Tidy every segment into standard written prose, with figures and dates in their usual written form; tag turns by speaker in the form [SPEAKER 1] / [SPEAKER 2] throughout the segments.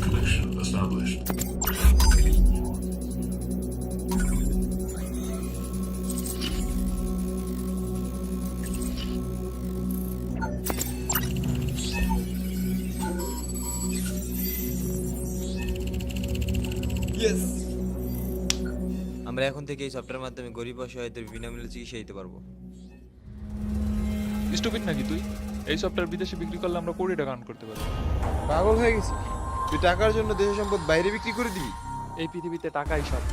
[SPEAKER 1] Connection established.
[SPEAKER 2] Yes, আমরা এখন থেকে এই সফটওয়্যারের মাধ্যমে গরিব অসহায়দের বিনামূল্যে চিকিৎসা দিতে পারবো।
[SPEAKER 3] স্টুপিড নাকি তুই? এই সফটওয়্যার বিদেশে বিক্রি করলে আমরা কোটি টাকা আর্ন করতে পারি।
[SPEAKER 4] পাগল হয়ে গেছিস? তুই টাকার জন্য দেশের সম্পদ বাইরে বিক্রি করে দিবি?
[SPEAKER 3] এই পৃথিবীতে টাকাই সব।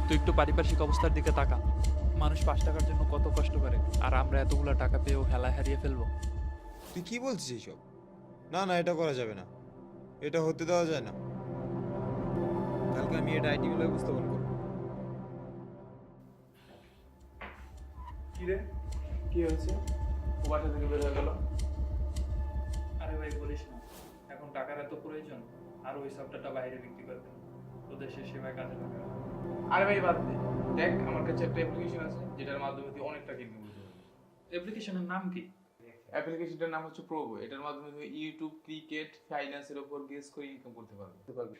[SPEAKER 3] তুই একটু পারিপার্শ্বিক অবস্থার দিকে তাকা। মানুষ 5 টাকার জন্য কত কষ্ট করে, আর আমরা এতগুলো টাকা পেয়েও হেলায় হারিয়ে ফেলবো।
[SPEAKER 4] তুই কি বলছিস এইসব? না না, এটা করা যাবে না, এটা হতে দেওয়া যায় না। কালকে আমি এটা আইটি মিলে উপস্থাপন করবো।
[SPEAKER 3] কি রে, কি হয়েছে? ও বাসা থেকে বের হয়ে গেল? আরে ভাই বলিস না, এখন টাকার এত প্রয়োজন, আর ওই সফটওয়্যারটা বাইরে বিক্রি করবে, তো দেশের সেবায় কাজে লাগাবে।
[SPEAKER 5] আরে ভাই বাদ দে, দেখ আমার কাছে একটা অ্যাপ্লিকেশন আছে যেটার মাধ্যমে তুই অনেক টাকা ইনকাম করতে পারবি।
[SPEAKER 3] অ্যাপ্লিকেশনের নাম কি?
[SPEAKER 5] অ্যাপ্লিকেশনটার নাম হচ্ছে প্রোবো। এটার মাধ্যমে তুমি ইউটিউব, ক্রিকেট, ফাইন্যান্সের উপর বেস করে ইনকাম করতে পারবে।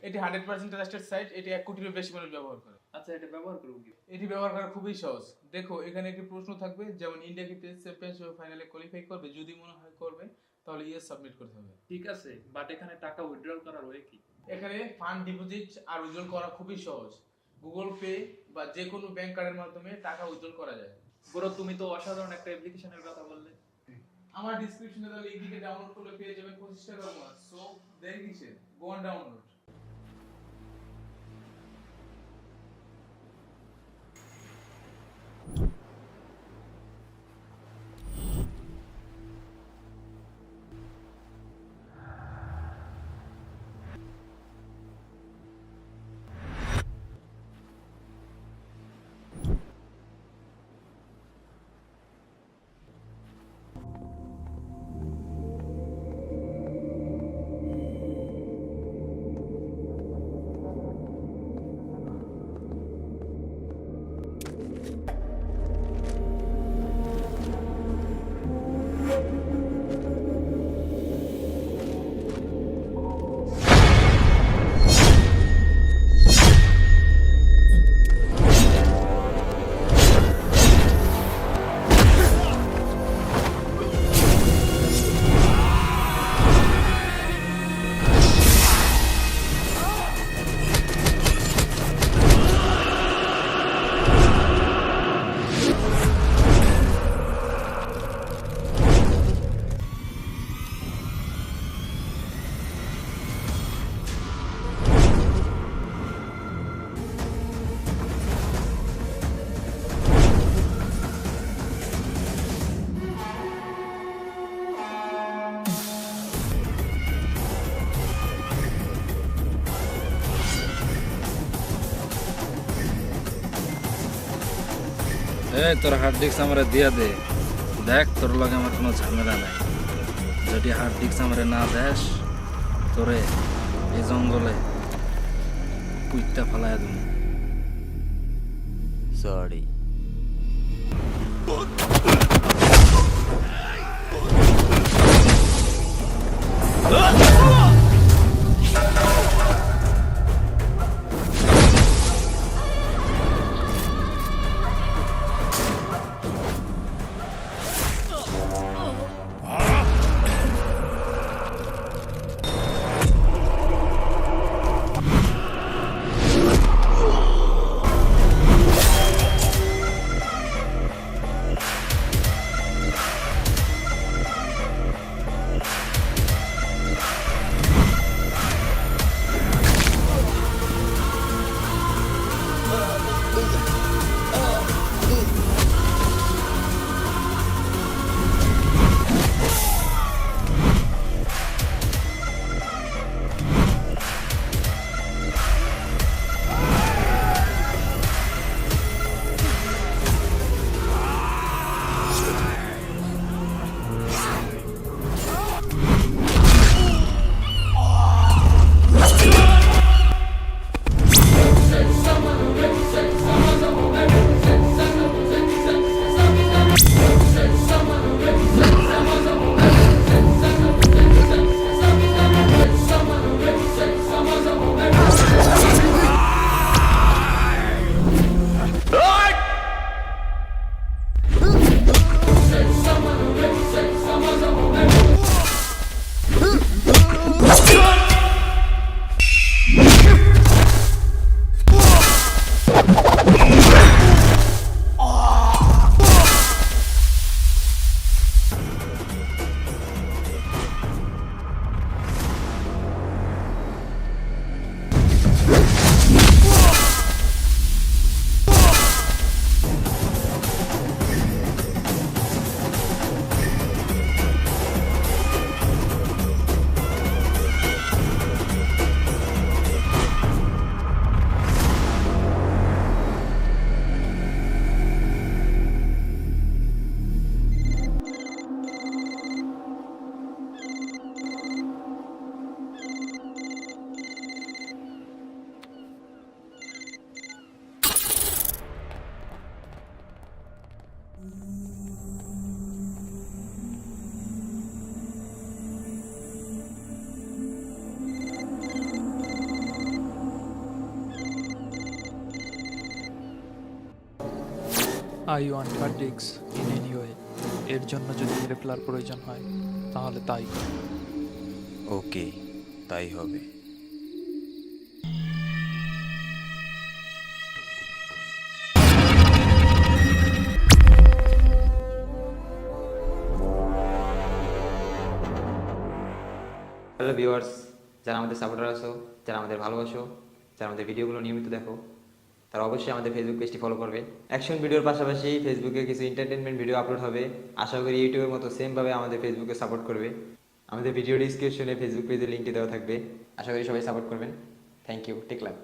[SPEAKER 5] এটি 100% ট্রাস্টেড সাইট। এটি 1 কোটিরও বেশি মানুষ ব্যবহার করে।
[SPEAKER 3] আচ্ছা, এটা ব্যবহার করব কি?
[SPEAKER 5] এটি ব্যবহার করা খুবই সহজ। দেখো এখানে একটি প্রশ্ন থাকবে, যেমন ইন্ডিয়া কি টেস্ট চ্যাম্পিয়ন ফাইনালে কোয়ালিফাই করবে? যদি মনে হয় করবে, তাহলে ইয়েস সাবমিট করতে হবে।
[SPEAKER 3] ঠিক আছে, বাট এখানে টাকা উইথড্রল করার ওয়ে কি?
[SPEAKER 5] এখানে ফান্ড ডিপোজিট আর উইথড্রল করা খুবই সহজ। গুগল পে বা যে কোনো ব্যাংক কার্ডের মাধ্যমে টাকা উইথড্রল করা যায়।
[SPEAKER 3] বড়, তুমি তো অসাধারণ একটা অ্যাপ্লিকেশনের কথা বললে।
[SPEAKER 5] আমার ডিসক্রিপশনে দেওয়া লিংক থেকে ডাউনলোড করলে পেয়ে যাবেন 25 টাকা বোনাস। সো দেরি কিসের? Go on download.
[SPEAKER 6] তোর হার্ড ডিস্ক আমার দিয়া দে, দেখ তোর লগে আমার কোনো ঝামেলা নাই। যদি হার্ড ডিস্ক আমার না দেস, তোরে এই জঙ্গলে কুইটটা ফালাইয়া দিব।
[SPEAKER 2] Sorry.
[SPEAKER 3] I want hard disk in any way. এর জন্য যদি রিপ্লার প্রয়োজন হয় তাহলে তাই।
[SPEAKER 2] ওকে, তাই হবে। হ্যালো ভিউয়ার্স, যারা আমাদের সাপোর্টার আছো, যারা আমাদের ভালোবাসো, যারা আমাদের ভিডিওগুলো নিয়মিত দেখো, তারা অবশ্যই আমাদের ফেসবুক পেজটি ফলো করবে। অ্যাকশন ভিডিওর পাশাপাশি ফেসবুকে কিছু এন্টারটেনমেন্ট ভিডিও আপলোড হবে। আশা করি ইউটিউবের মতো সেমভাবে আমাদের ফেসবুকে সাপোর্ট করবে। আমাদের ভিডিও ডিসক্রিপশনে ফেসবুক পেজের লিঙ্কটি দেওয়া থাকবে। আশা করি সবাই সাপোর্ট করবেন। Thank you, take love.